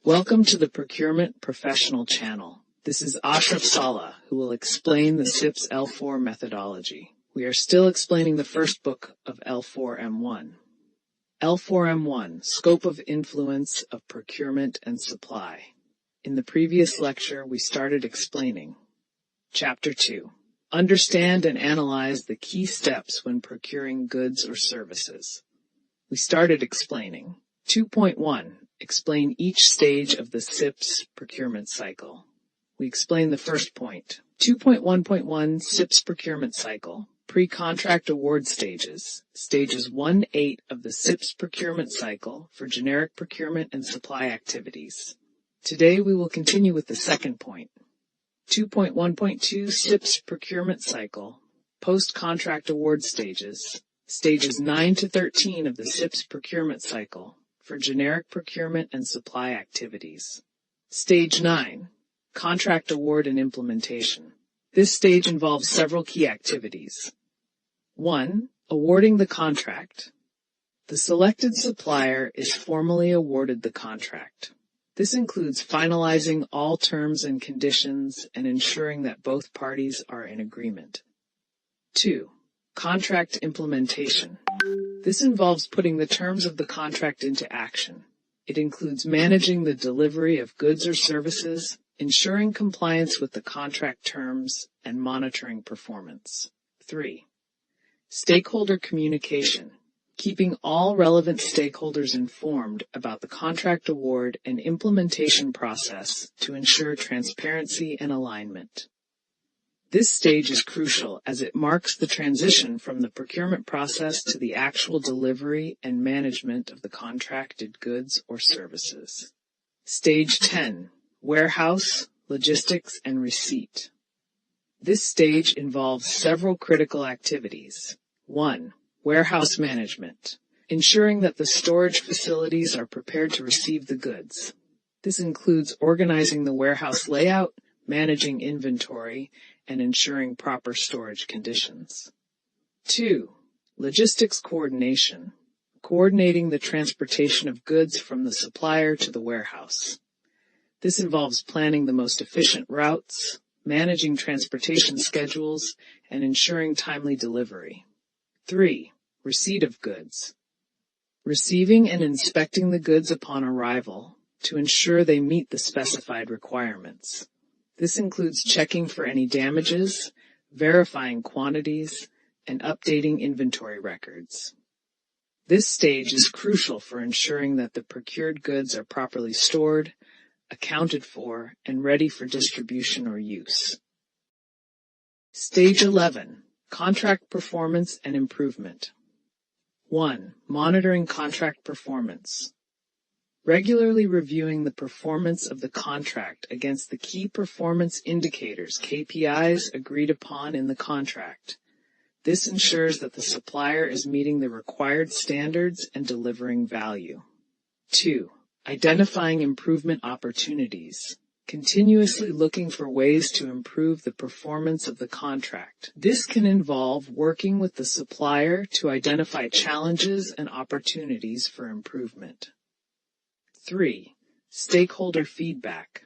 Welcome to the Procurement Professional channel. This is Ashraf Saleh, who will explain the Cips L4 methodology. We are still explaining the first book of L4M1. L4M1, Scope of Influence of Procurement and Supply. In the previous lecture, we started explaining Chapter 2. Understand and analyze the key steps when procuring goods or services. We started explaining 2.1. Explain each stage of the Cips procurement cycle. We explained the first point. 2.1.1 Cips procurement cycle. Pre-contract award stages. Stages 1-8 of the Cips procurement cycle for generic procurement and supply activities. Today we will continue with the second point. 2.1.2 Cips procurement cycle. Post-contract award stages. Stages 9 to 13 of the Cips procurement cycle for generic procurement and supply activities. Stage 9, contract award and implementation. This stage involves several key activities. 1. Awarding the contract. The selected supplier is formally awarded the contract. This includes finalizing all terms and conditions and ensuring that both parties are in agreement. 2. Contract implementation. This involves putting the terms of the contract into action. It includes managing the delivery of goods or services, ensuring compliance with the contract terms, and monitoring performance. 3. Stakeholder communication. Keeping all relevant stakeholders informed about the contract award and implementation process to ensure transparency and alignment. This stage is crucial as it marks the transition from the procurement process to the actual delivery and management of the contracted goods or services. Stage 10, warehouse, logistics, and receipt. This stage involves several critical activities. 1. Warehouse management, ensuring that the storage facilities are prepared to receive the goods. This includes organizing the warehouse layout, managing inventory, and ensuring proper storage conditions. 2. Logistics coordination, coordinating the transportation of goods from the supplier to the warehouse. This involves planning the most efficient routes, managing transportation schedules, and ensuring timely delivery. 3. Receipt of goods, receiving and inspecting the goods upon arrival to ensure they meet the specified requirements. This includes checking for any damages, verifying quantities, and updating inventory records. This stage is crucial for ensuring that the procured goods are properly stored, accounted for, and ready for distribution or use. Stage 11, contract performance and improvement. 1. Monitoring contract performance. Regularly reviewing the performance of the contract against the key performance indicators, KPIs, agreed upon in the contract. This ensures that the supplier is meeting the required standards and delivering value. 2. Identifying improvement opportunities. Continuously looking for ways to improve the performance of the contract. This can involve working with the supplier to identify challenges and opportunities for improvement. 3. Stakeholder feedback.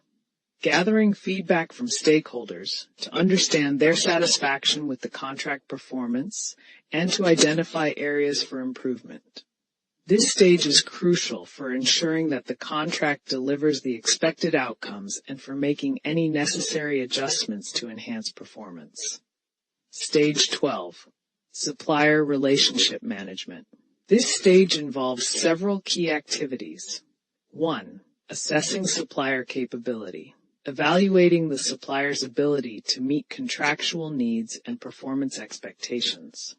Gathering feedback from stakeholders to understand their satisfaction with the contract performance and to identify areas for improvement. This stage is crucial for ensuring that the contract delivers the expected outcomes and for making any necessary adjustments to enhance performance. Stage 12. Supplier relationship management. This stage involves several key activities. 1. Assessing supplier capability. Evaluating the supplier's ability to meet contractual needs and performance expectations.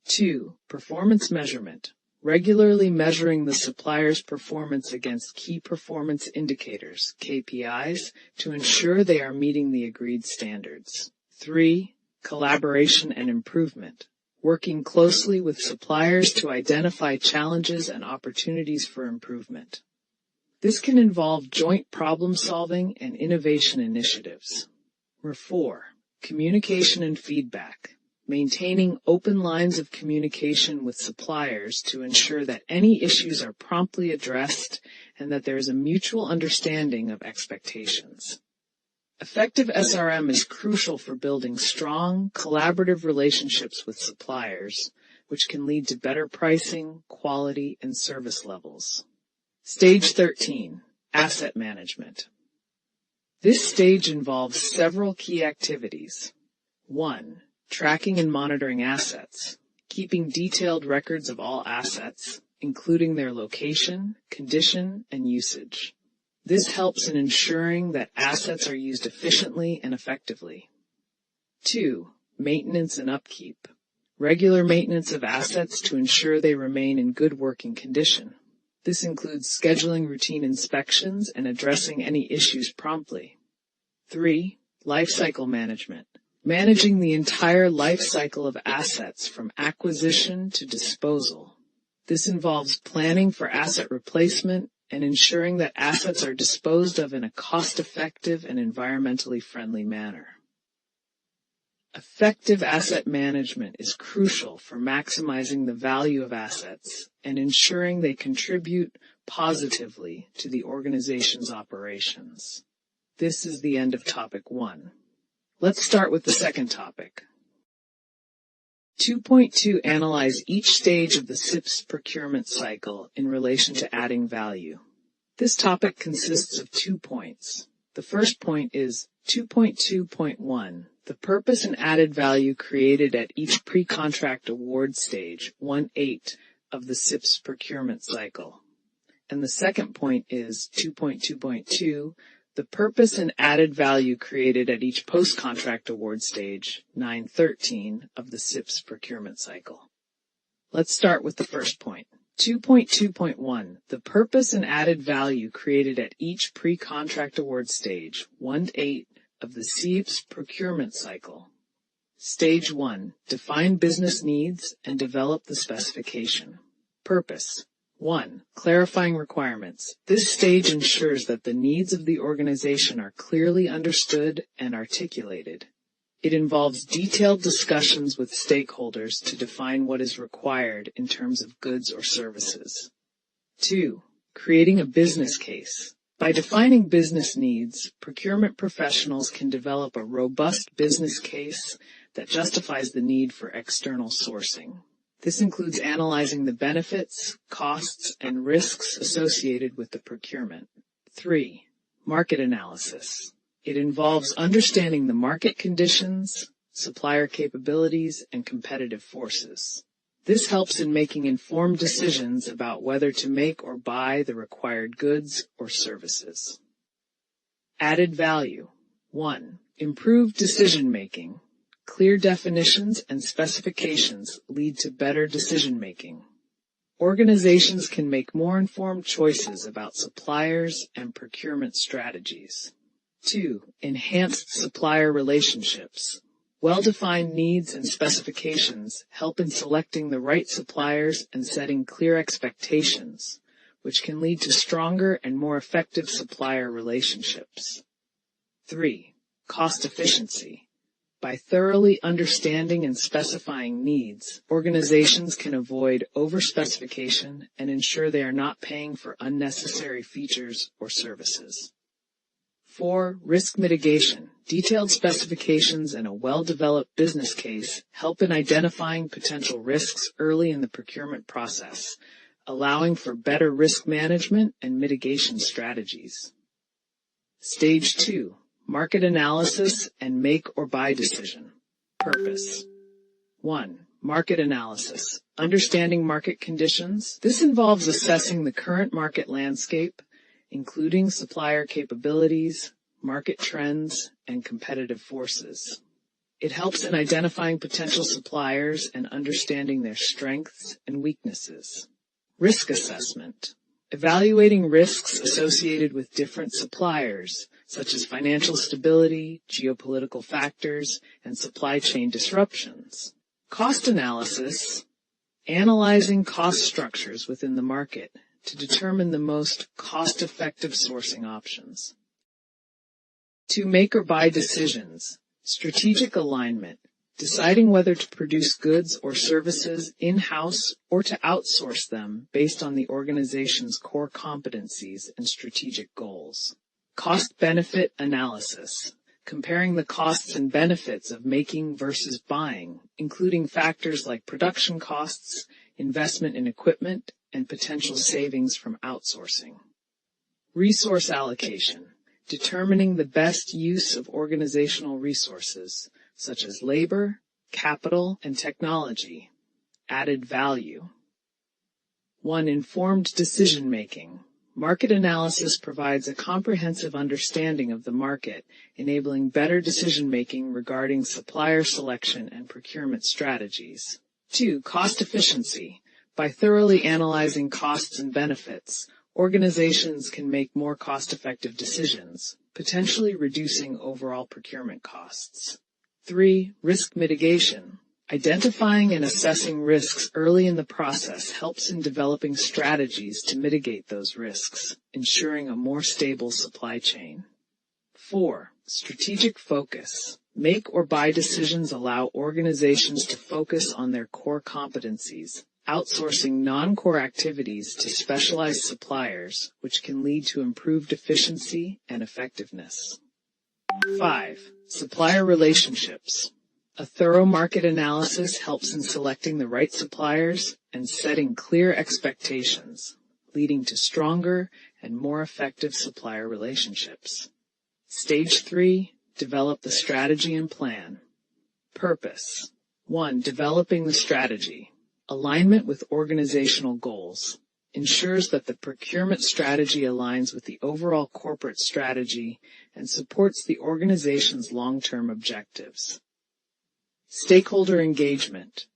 2. Performance measurement. Regularly measuring the supplier's performance against key performance indicators, KPIs, to ensure they are meeting the agreed standards. 3. Collaboration and improvement. Working closely with suppliers to identify challenges and opportunities for improvement. This can involve joint problem-solving and innovation initiatives. 4. Communication and feedback. Maintaining open lines of communication with suppliers to ensure that any issues are promptly addressed and that there is a mutual understanding of expectations. Effective SRM is crucial for building strong, collaborative relationships with suppliers, which can lead to better pricing, quality, and service levels. Stage 13, Asset Management. This stage involves several key activities. 1. Tracking and monitoring assets, keeping detailed records of all assets, including their location, condition, and usage. This helps in ensuring that assets are used efficiently and effectively. 2. Maintenance and upkeep. Regular maintenance of assets to ensure they remain in good working condition. This includes scheduling routine inspections and addressing any issues promptly. 3. Lifecycle management. Managing the entire life cycle of assets from acquisition to disposal. This involves planning for asset replacement and ensuring that assets are disposed of in a cost-effective and environmentally friendly manner. Effective asset management is crucial for maximizing the value of assets and ensuring they contribute positively to the organization's operations. This is the end of topic 1. Let's start with the second topic. 2.2 Analyze each stage of the Cips procurement cycle in relation to adding value. This topic consists of 2 points. The first point is 2.2.1, the purpose and added value created at each pre-contract award stage, 1/8 of the Cips procurement cycle. And the second point is 2.2.2, the purpose and added value created at each post-contract award stage, 9/13 of the Cips procurement cycle. Let's start with the first point. 2.2.1, the purpose and added value created at each pre-contract award stage, 1/8 of the Cips procurement cycle. Stage 1, define business needs and develop the specification. Purpose. 1. Clarifying requirements. This stage ensures that the needs of the organization are clearly understood and articulated. It involves detailed discussions with stakeholders to define what is required in terms of goods or services. 2. Creating a business case. By defining business needs, procurement professionals can develop a robust business case that justifies the need for external sourcing. This includes analyzing the benefits, costs, and risks associated with the procurement. 3. Market analysis. It involves understanding the market conditions, supplier capabilities, and competitive forces. This helps in making informed decisions about whether to make or buy the required goods or services. Added value. 1. Improved decision-making. Clear definitions and specifications lead to better decision-making. Organizations can make more informed choices about suppliers and procurement strategies. 2. Enhanced supplier relationships. Well-defined needs and specifications help in selecting the right suppliers and setting clear expectations, which can lead to stronger and more effective supplier relationships. 3. Cost efficiency. By thoroughly understanding and specifying needs, organizations can avoid overspecification and ensure they are not paying for unnecessary features or services. 4. Risk mitigation. Detailed specifications and a well-developed business case help in identifying potential risks early in the procurement process, allowing for better risk management and mitigation strategies. Stage 2. Market analysis and make or buy decision. Purpose. 1. Market analysis. Understanding market conditions. This involves assessing the current market landscape, including supplier capabilities, market trends, and competitive forces. It helps in identifying potential suppliers and understanding their strengths and weaknesses. Risk assessment. Evaluating risks associated with different suppliers, such as financial stability, geopolitical factors, and supply chain disruptions. Cost analysis. Analyzing cost structures within the market to determine the most cost-effective sourcing options. To make or buy decisions. Strategic alignment. deciding whether to produce goods or services in-house or to outsource them based on the organization's core competencies and strategic goals. Cost-benefit analysis, comparing the costs and benefits of making versus buying, including factors like production costs, investment in equipment, and potential savings from outsourcing. Resource allocation, determining the best use of organizational resources, such as labor, capital, and technology. Added value. 1. Informed decision-making. Market analysis provides a comprehensive understanding of the market, enabling better decision-making regarding supplier selection and procurement strategies. 2. Cost efficiency. By thoroughly analyzing costs and benefits, organizations can make more cost-effective decisions, potentially reducing overall procurement costs. 3. Risk mitigation. Identifying and assessing risks early in the process helps in developing strategies to mitigate those risks, ensuring a more stable supply chain. 4. Strategic focus. Make or buy decisions allow organizations to focus on their core competencies, outsourcing non-core activities to specialized suppliers, which can lead to improved efficiency and effectiveness. 5. Supplier relationships. A thorough market analysis helps in selecting the right suppliers and setting clear expectations, leading to stronger and more effective supplier relationships. Stage 3. Develop the strategy and plan. Purpose. 1. Developing the strategy. Alignment with organizational goals. Ensures that the procurement strategy aligns with the overall corporate strategy and supports the organization's long-term objectives. Stakeholder engagement.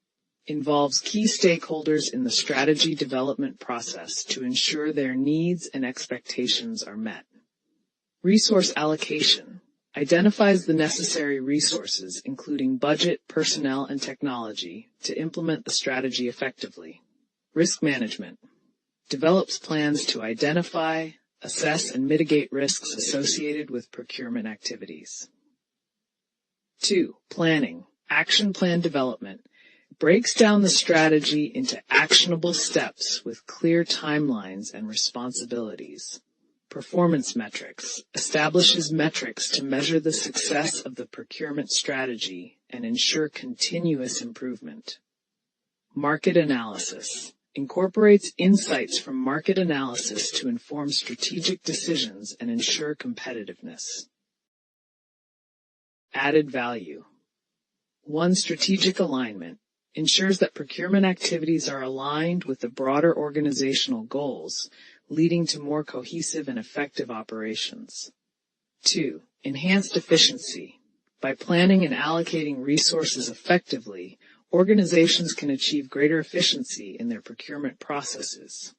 Involves key stakeholders in the strategy development process to ensure their needs and expectations are met. Resource allocation. Identifies the necessary resources, including budget, personnel, and technology, to implement the strategy effectively. Risk management. Develops plans to identify, assess, and mitigate risks associated with procurement activities. 2. Planning. Action plan development. Breaks down the strategy into actionable steps with clear timelines and responsibilities. Performance metrics. Establishes metrics to measure the success of the procurement strategy and ensure continuous improvement. Market analysis. Incorporates insights from market analysis to inform strategic decisions and ensure competitiveness. Added value. 1. Strategic alignment. Ensures that procurement activities are aligned with the broader organizational goals, leading to more cohesive and effective operations. 2. Enhanced efficiency. By planning and allocating resources effectively, organizations can achieve greater efficiency in their procurement processes.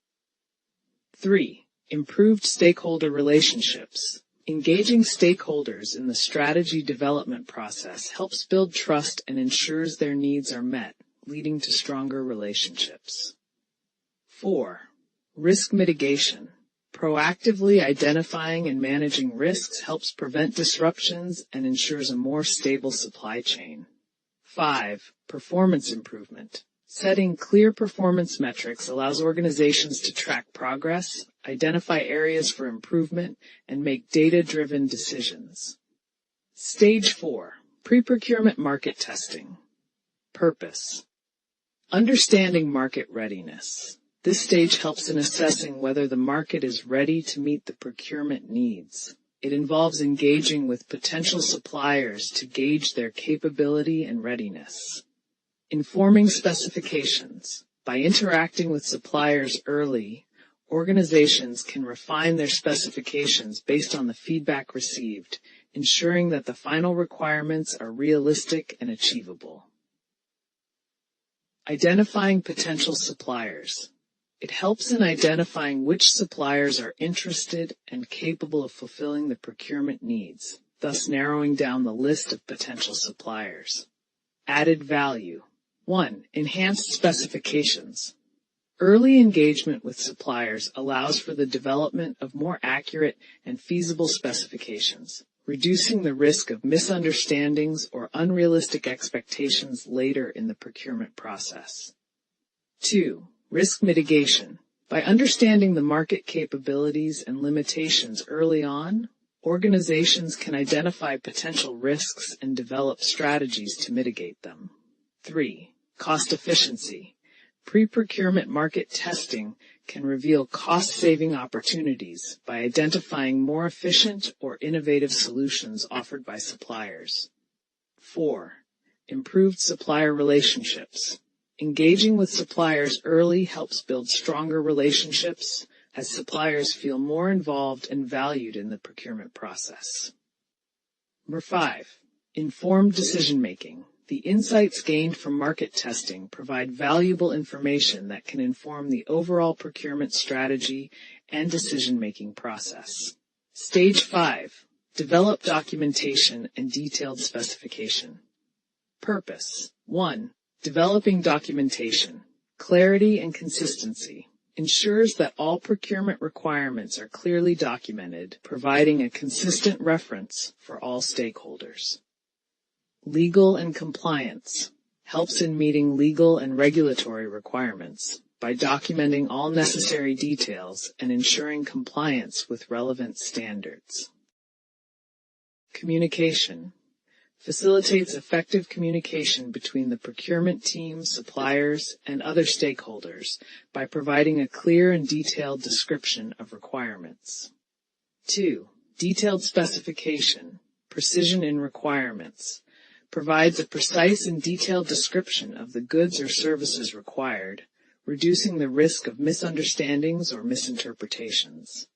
3. Improved stakeholder relationships. Engaging stakeholders in the strategy development process helps build trust and ensures their needs are met, leading to stronger relationships. 4. Risk mitigation. Proactively identifying and managing risks helps prevent disruptions and ensures a more stable supply chain. 5. Performance improvement. Setting clear performance metrics allows organizations to track progress, identify areas for improvement, and make data-driven decisions. Stage 4. Pre-procurement market testing. Purpose. Understanding market readiness. This stage helps in assessing whether the market is ready to meet the procurement needs. It involves engaging with potential suppliers to gauge their capability and readiness. Informing specifications. By interacting with suppliers early, organizations can refine their specifications based on the feedback received, ensuring that the final requirements are realistic and achievable. Identifying potential suppliers. It helps in identifying which suppliers are interested and capable of fulfilling the procurement needs, thus narrowing down the list of potential suppliers. Added value. 1. Enhanced specifications. Early engagement with suppliers allows for the development of more accurate and feasible specifications, reducing the risk of misunderstandings or unrealistic expectations later in the procurement process. 2. Risk mitigation. By understanding the market capabilities and limitations early on, organizations can identify potential risks and develop strategies to mitigate them. 3. Cost efficiency. Pre-procurement market testing can reveal cost-saving opportunities by identifying more efficient or innovative solutions offered by suppliers. 4. Improved supplier relationships. Engaging with suppliers early helps build stronger relationships as suppliers feel more involved and valued in the procurement process. Number 5. Informed decision-making. The insights gained from market testing provide valuable information that can inform the overall procurement strategy and decision-making process. Stage 5. Develop documentation and detailed specification. Purpose. 1. Developing documentation. Clarity and consistency ensures that all procurement requirements are clearly documented, providing a consistent reference for all stakeholders. Legal and compliance helps in meeting legal and regulatory requirements by documenting all necessary details and ensuring compliance with relevant standards. Communication facilitates effective communication between the procurement team, suppliers, and other stakeholders by providing a clear and detailed description of requirements. 2. Detailed specification, precision in requirements, provides a precise and detailed description of the goods or services required, reducing the risk of misunderstandings or misinterpretations.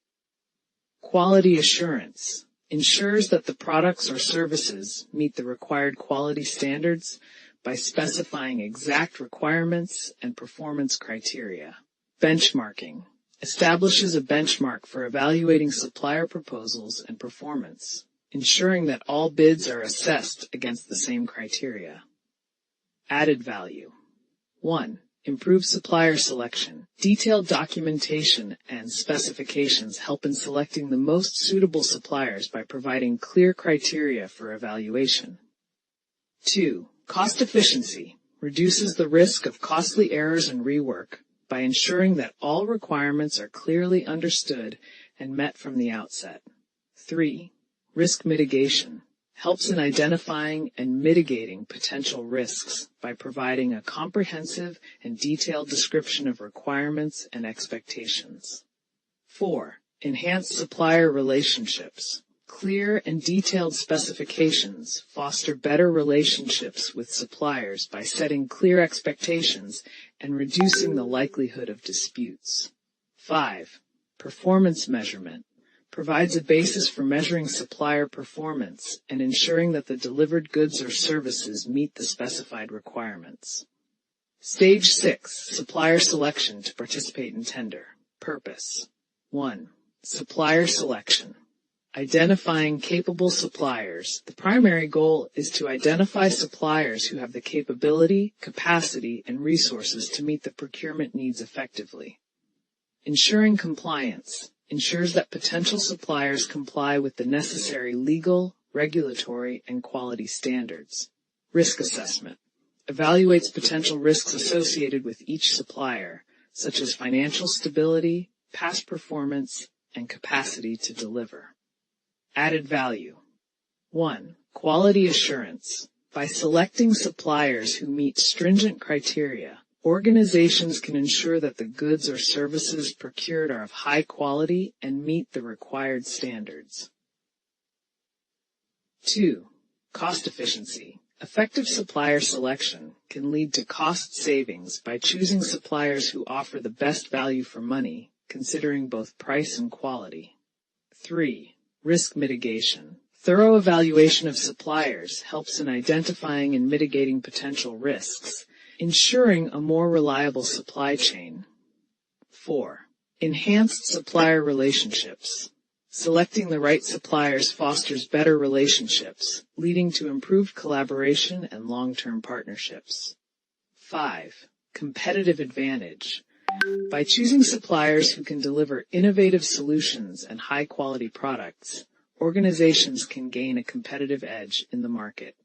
Quality assurance ensures that the products or services meet the required quality standards by specifying exact requirements and performance criteria. Benchmarking establishes a benchmark for evaluating supplier proposals and performance, ensuring that all bids are assessed against the same criteria. Added value. 1. Improve supplier selection. Detailed documentation and specifications help in selecting the most suitable suppliers by providing clear criteria for evaluation. 2. Cost efficiency reduces the risk of costly errors and rework by ensuring that all requirements are clearly understood and met from the outset. 3. Risk mitigation helps in identifying and mitigating potential risks by providing a comprehensive and detailed description of requirements and expectations. 4. Enhanced supplier relationships. Clear and detailed specifications foster better relationships with suppliers by setting clear expectations and reducing the likelihood of disputes. 5. Performance measurement provides a basis for measuring supplier performance and ensuring that the delivered goods or services meet the specified requirements. Stage 6. Supplier selection to participate in tender. Purpose. 1. Supplier selection. Identifying capable suppliers. The primary goal is to identify suppliers who have the capability, capacity, and resources to meet the procurement needs effectively. Ensuring compliance ensures that potential suppliers comply with the necessary legal, regulatory, and quality standards. Risk assessment evaluates potential risks associated with each supplier, such as financial stability, past performance, and capacity to deliver. Added value. 1. Quality assurance. By selecting suppliers who meet stringent criteria, organizations can ensure that the goods or services procured are of high quality and meet the required standards. 2. Cost efficiency. Effective supplier selection can lead to cost savings by choosing suppliers who offer the best value for money, considering both price and quality. 3. Risk mitigation. Thorough evaluation of suppliers helps in identifying and mitigating potential risks, ensuring a more reliable supply chain. 4. Enhanced supplier relationships. Selecting the right suppliers fosters better relationships, leading to improved collaboration and long-term partnerships. 5. Competitive advantage. By choosing suppliers who can deliver innovative solutions and high-quality products, organizations can gain a competitive edge in the market.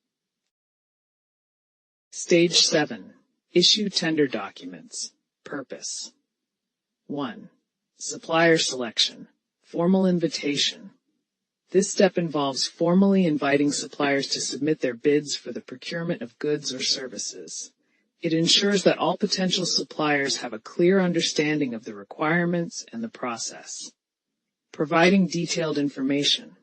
Stage 7. Issue tender documents. Purpose. 1. Supplier selection. Formal invitation. This step involves formally inviting suppliers to submit their bids for the procurement of goods or services. It ensures that all potential suppliers have a clear understanding of the requirements and the process. Providing detailed information.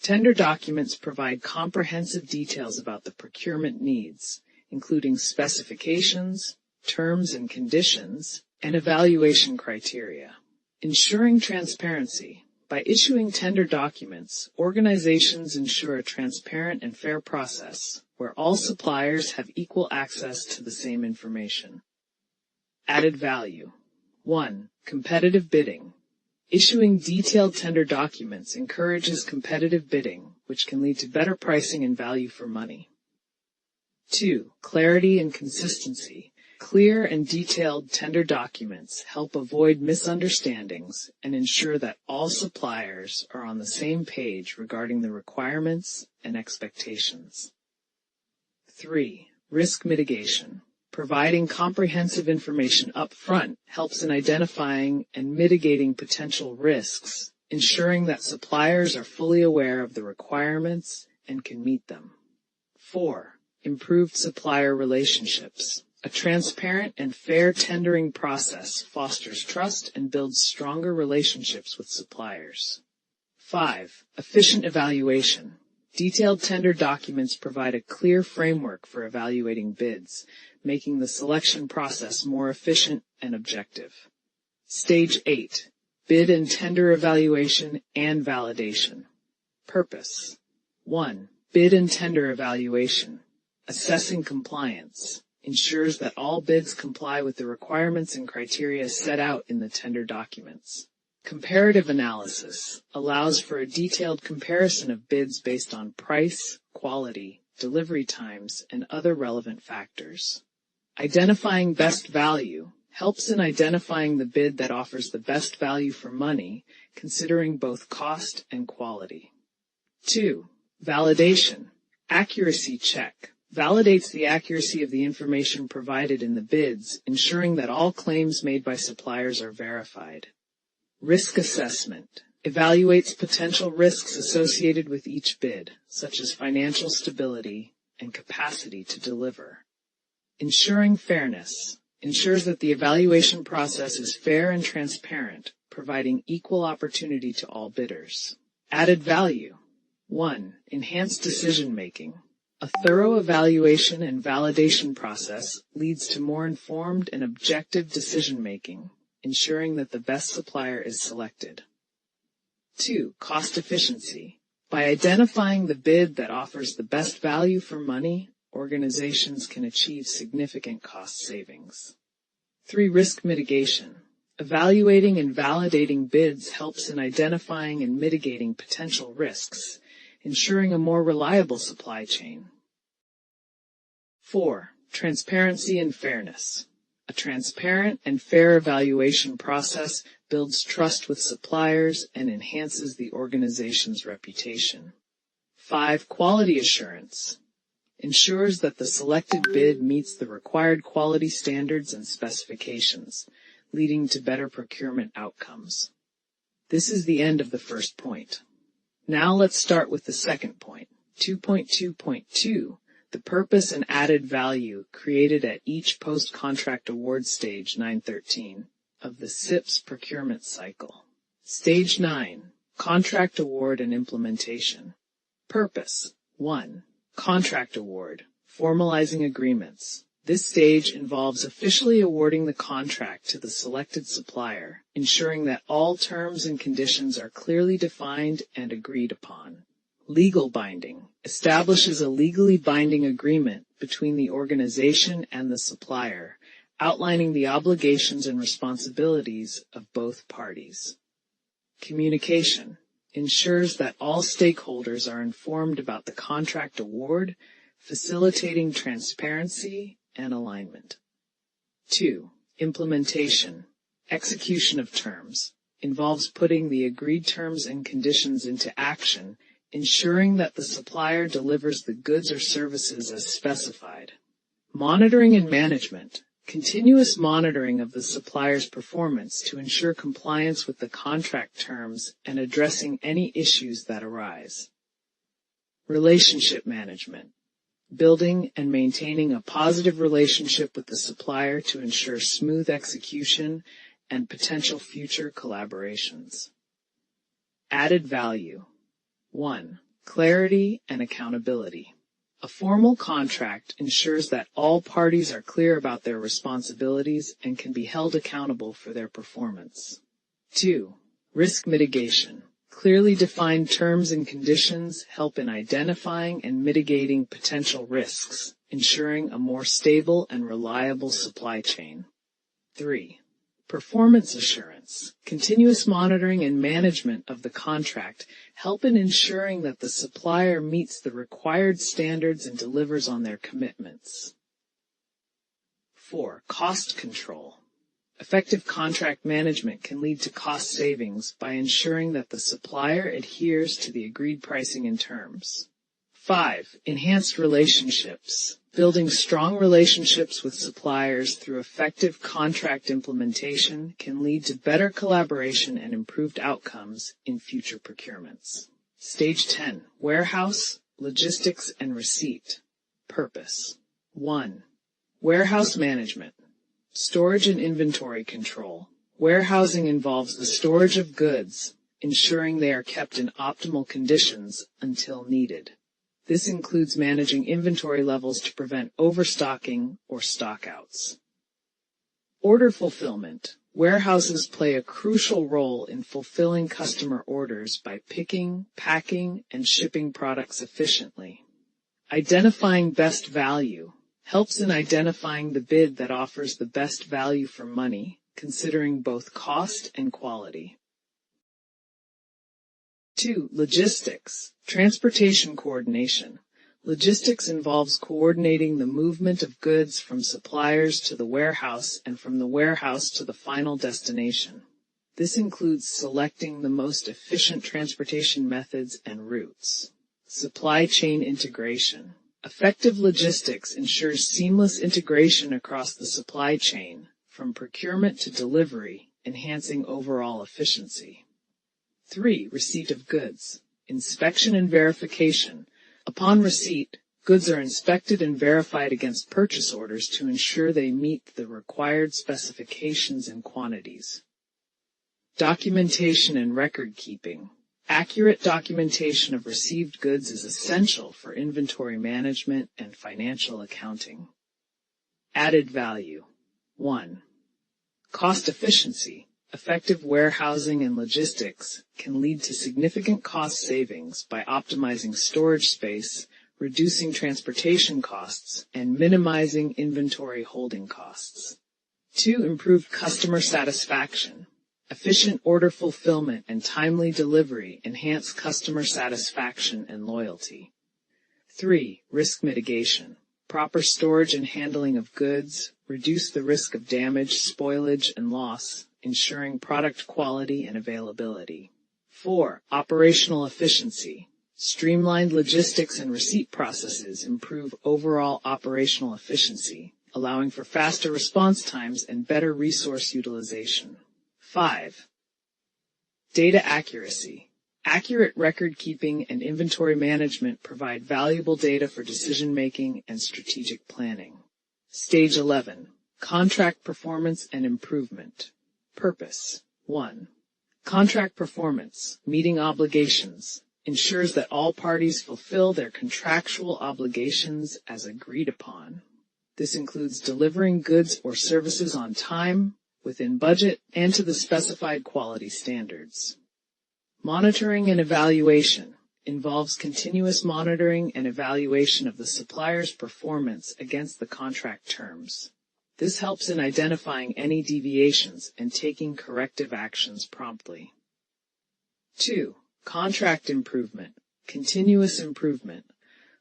Tender documents provide comprehensive details about the procurement needs, including specifications, terms and conditions, and evaluation criteria. Ensuring transparency. By issuing tender documents, organizations ensure a transparent and fair process where all suppliers have equal access to the same information. Added value. 1. Competitive bidding. Issuing detailed tender documents encourages competitive bidding, which can lead to better pricing and value for money. 2. Clarity and consistency. Clear and detailed tender documents help avoid misunderstandings and ensure that all suppliers are on the same page regarding the requirements and expectations. 3. Risk mitigation. Providing comprehensive information up front helps in identifying and mitigating potential risks, ensuring that suppliers are fully aware of the requirements and can meet them. 4. Improved supplier relationships. A transparent and fair tendering process fosters trust and builds stronger relationships with suppliers. 5. Efficient evaluation. Detailed tender documents provide a clear framework for evaluating bids, making the selection process more efficient and objective. Stage 8. Bid and tender evaluation and validation. Purpose. 1. Bid and tender evaluation. Assessing compliance. Ensures that all bids comply with the requirements and criteria set out in the tender documents. Comparative analysis allows for a detailed comparison of bids based on price, quality, delivery times, and other relevant factors. Identifying best value helps in identifying the bid that offers the best value for money, considering both cost and quality. 2. Validation. Accuracy check. Validates the accuracy of the information provided in the bids, ensuring that all claims made by suppliers are verified. Risk assessment. Evaluates potential risks associated with each bid, such as financial stability and capacity to deliver. Ensuring fairness. Ensures that the evaluation process is fair and transparent, providing equal opportunity to all bidders. Added value. 1. Enhanced decision-making. A thorough evaluation and validation process leads to more informed and objective decision-making, ensuring that the best supplier is selected. 2. Cost efficiency. By identifying the bid that offers the best value for money, organizations can achieve significant cost savings. 3. Risk mitigation. Evaluating and validating bids helps in identifying and mitigating potential risks, ensuring a more reliable supply chain. 4. Transparency and fairness. A transparent and fair evaluation process builds trust with suppliers and enhances the organization's reputation. 5. Quality assurance. Ensures that the selected bid meets the required quality standards and specifications, leading to better procurement outcomes. This is the end of the first point. Now let's start with the second point, 2.2.2, the purpose and added value created at each post-contract award stage 913 of the Cips procurement cycle. Stage 9, contract award and implementation. Purpose. 1. Contract award, formalizing agreements. This stage involves officially awarding the contract to the selected supplier, ensuring that all terms and conditions are clearly defined and agreed upon. Legal binding establishes a legally binding agreement between the organization and the supplier, outlining the obligations and responsibilities of both parties. Communication ensures that all stakeholders are informed about the contract award, facilitating transparency and alignment. 2. Implementation, execution of terms. involves putting the agreed terms and conditions into action, ensuring that the supplier delivers the goods or services as specified. Monitoring and management, continuous monitoring of the supplier's performance to ensure compliance with the contract terms and addressing any issues that arise. Relationship management, building and maintaining a positive relationship with the supplier to ensure smooth execution and potential future collaborations. Added value. 1. Clarity and accountability. A formal contract ensures that all parties are clear about their responsibilities and can be held accountable for their performance. 2. Risk mitigation. Clearly defined terms and conditions help in identifying and mitigating potential risks, ensuring a more stable and reliable supply chain. 3. Performance assurance. Continuous monitoring and management of the contract help in ensuring that the supplier meets the required standards and delivers on their commitments. 4. Cost control. Effective contract management can lead to cost savings by ensuring that the supplier adheres to the agreed pricing and terms. 5. Enhanced relationships. Building strong relationships with suppliers through effective contract implementation can lead to better collaboration and improved outcomes in future procurements. Stage 10. Warehouse, logistics, and receipt. Purpose. 1. Warehouse management. Storage and inventory control. Warehousing involves the storage of goods, ensuring they are kept in optimal conditions until needed. This includes managing inventory levels to prevent overstocking or stockouts. Order fulfillment. Warehouses play a crucial role in fulfilling customer orders by picking, packing, and shipping products efficiently. Identifying best value helps in identifying the bid that offers the best value for money, considering both cost and quality. 2. Logistics. Transportation coordination. Logistics involves coordinating the movement of goods from suppliers to the warehouse and from the warehouse to the final destination. This includes selecting the most efficient transportation methods and routes. Supply chain integration. Effective logistics ensures seamless integration across the supply chain, from procurement to delivery, enhancing overall efficiency. 3. Receipt of goods. Inspection and verification. Upon receipt, goods are inspected and verified against purchase orders to ensure they meet the required specifications and quantities. Documentation and record keeping. Accurate documentation of received goods is essential for inventory management and financial accounting. Added value. 1. Cost efficiency. Effective warehousing and logistics can lead to significant cost savings by optimizing storage space, reducing transportation costs, and minimizing inventory holding costs. 2. Improved customer satisfaction. Efficient order fulfillment and timely delivery enhance customer satisfaction and loyalty. 3. Risk mitigation. Proper storage and handling of goods reduce the risk of damage, spoilage, and loss, ensuring product quality and availability. 4. Operational efficiency. Streamlined logistics and receipt processes improve overall operational efficiency, allowing for faster response times and better resource utilization. 5. Data accuracy. Accurate record keeping and inventory management provide valuable data for decision-making and strategic planning. Stage 11. Contract performance and improvement. Purpose. 1. Contract performance, meeting obligations, ensures that all parties fulfill their contractual obligations as agreed upon. This includes delivering goods or services on time, within budget, and to the specified quality standards. Monitoring and evaluation involves continuous monitoring and evaluation of the supplier's performance against the contract terms. This helps in identifying any deviations and taking corrective actions promptly. 2. Contract improvement, continuous improvement,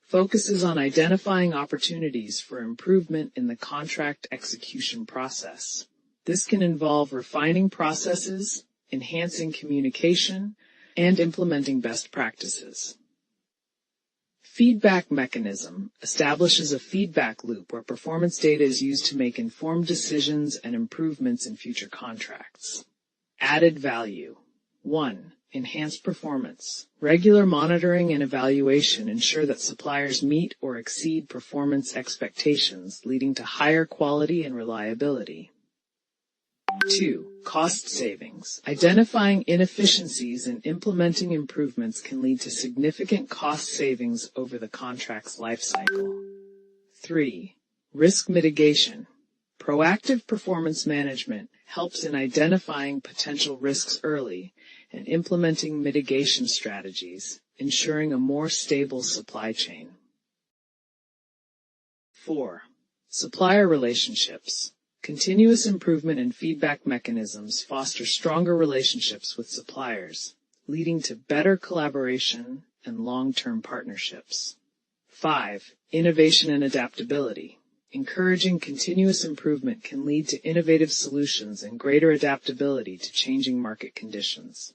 focuses on identifying opportunities for improvement in the contract execution process. This can involve refining processes, enhancing communication, and implementing best practices. Feedback mechanism establishes a feedback loop where performance data is used to make informed decisions and improvements in future contracts. Added value. 1. Enhanced performance. Regular monitoring and evaluation ensure that suppliers meet or exceed performance expectations, leading to higher quality and reliability. 2. Cost savings. Identifying inefficiencies and implementing improvements can lead to significant cost savings over the contract's lifecycle. 3. Risk mitigation. Proactive performance management helps in identifying potential risks early and implementing mitigation strategies, ensuring a more stable supply chain. 4. Supplier relationships. Continuous improvement and feedback mechanisms foster stronger relationships with suppliers, leading to better collaboration and long-term partnerships. 5. Innovation and adaptability. Encouraging continuous improvement can lead to innovative solutions and greater adaptability to changing market conditions.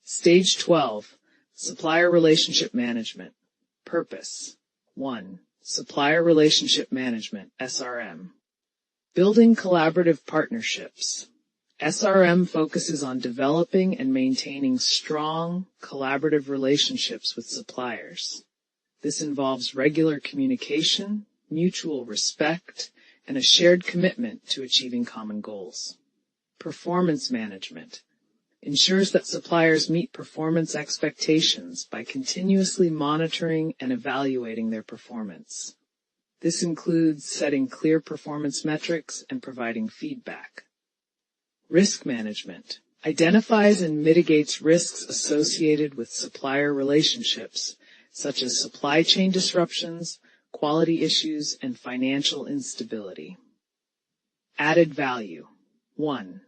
Stage 12. Supplier relationship management. Purpose. 1. Supplier relationship management, SRM. Building collaborative partnerships. SRM focuses on developing and maintaining strong, collaborative relationships with suppliers. This involves regular communication, mutual respect, and a shared commitment to achieving common goals. Performance management ensures that suppliers meet performance expectations by continuously monitoring and evaluating their performance. This includes setting clear performance metrics and providing feedback. Risk management identifies and mitigates risks associated with supplier relationships, such as supply chain disruptions, quality issues, and financial instability. Added value. 1.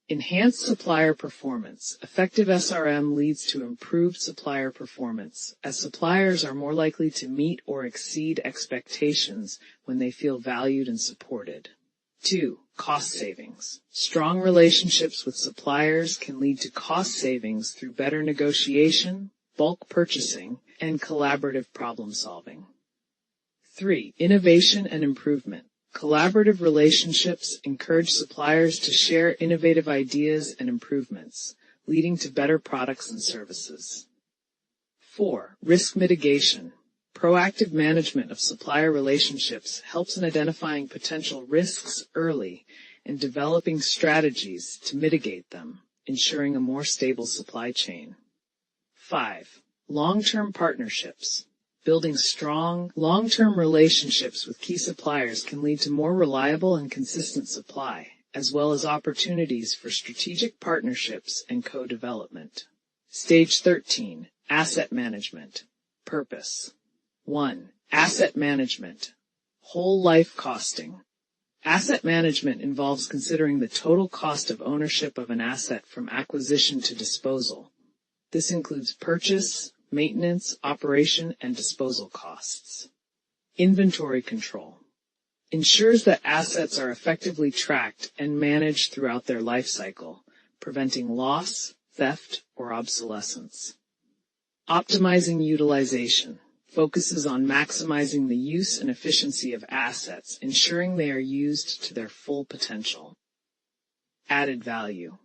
Enhanced supplier performance. Effective SRM leads to improved supplier performance, as suppliers are more likely to meet or exceed expectations when they feel valued and supported. 2. Cost savings. Strong relationships with suppliers can lead to cost savings through better negotiation, bulk purchasing, and collaborative problem solving. 3. Innovation and improvement. Collaborative relationships encourage suppliers to share innovative ideas and improvements, leading to better products and services. 4. Risk mitigation. Proactive management of supplier relationships helps in identifying potential risks early and developing strategies to mitigate them, ensuring a more stable supply chain. 5. Long-term partnerships. Building strong, long-term relationships with key suppliers can lead to more reliable and consistent supply, as well as opportunities for strategic partnerships and co-development. Stage 13. Asset management. Purpose. 1. Asset management. Whole life costing. Asset management involves considering the total cost of ownership of an asset from acquisition to disposal. This includes purchase, maintenance, operation, and disposal costs. Inventory control ensures that assets are effectively tracked and managed throughout their life cycle, preventing loss, theft, or obsolescence. Optimizing utilization focuses on maximizing the use and efficiency of assets, ensuring they are used to their full potential. Added value.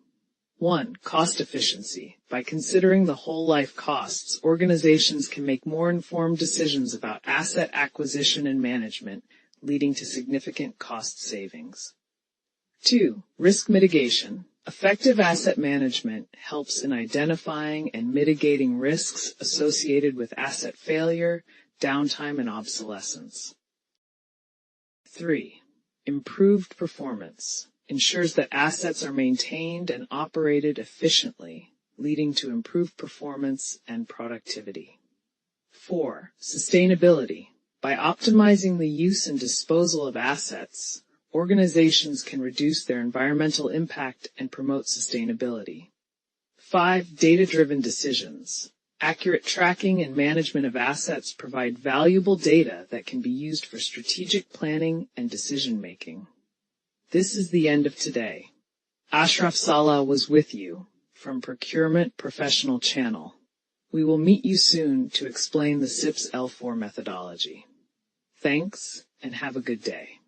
1. Cost efficiency. By considering the whole life costs, organizations can make more informed decisions about asset acquisition and management, leading to significant cost savings. 2. Risk mitigation. Effective asset management helps in identifying and mitigating risks associated with asset failure, downtime, and obsolescence. 3. Improved performance ensures that assets are maintained and operated efficiently, leading to improved performance and productivity. 4. Sustainability. By optimizing the use and disposal of assets, organizations can reduce their environmental impact and promote sustainability. 5. Data-driven decisions. Accurate tracking and management of assets provide valuable data that can be used for strategic planning and decision-making. This is the end of today. Ashraf Saleh was with you from Procurement Professional Channel. We will meet you soon to explain the Cips L4 methodology. Thanks, and have a good day.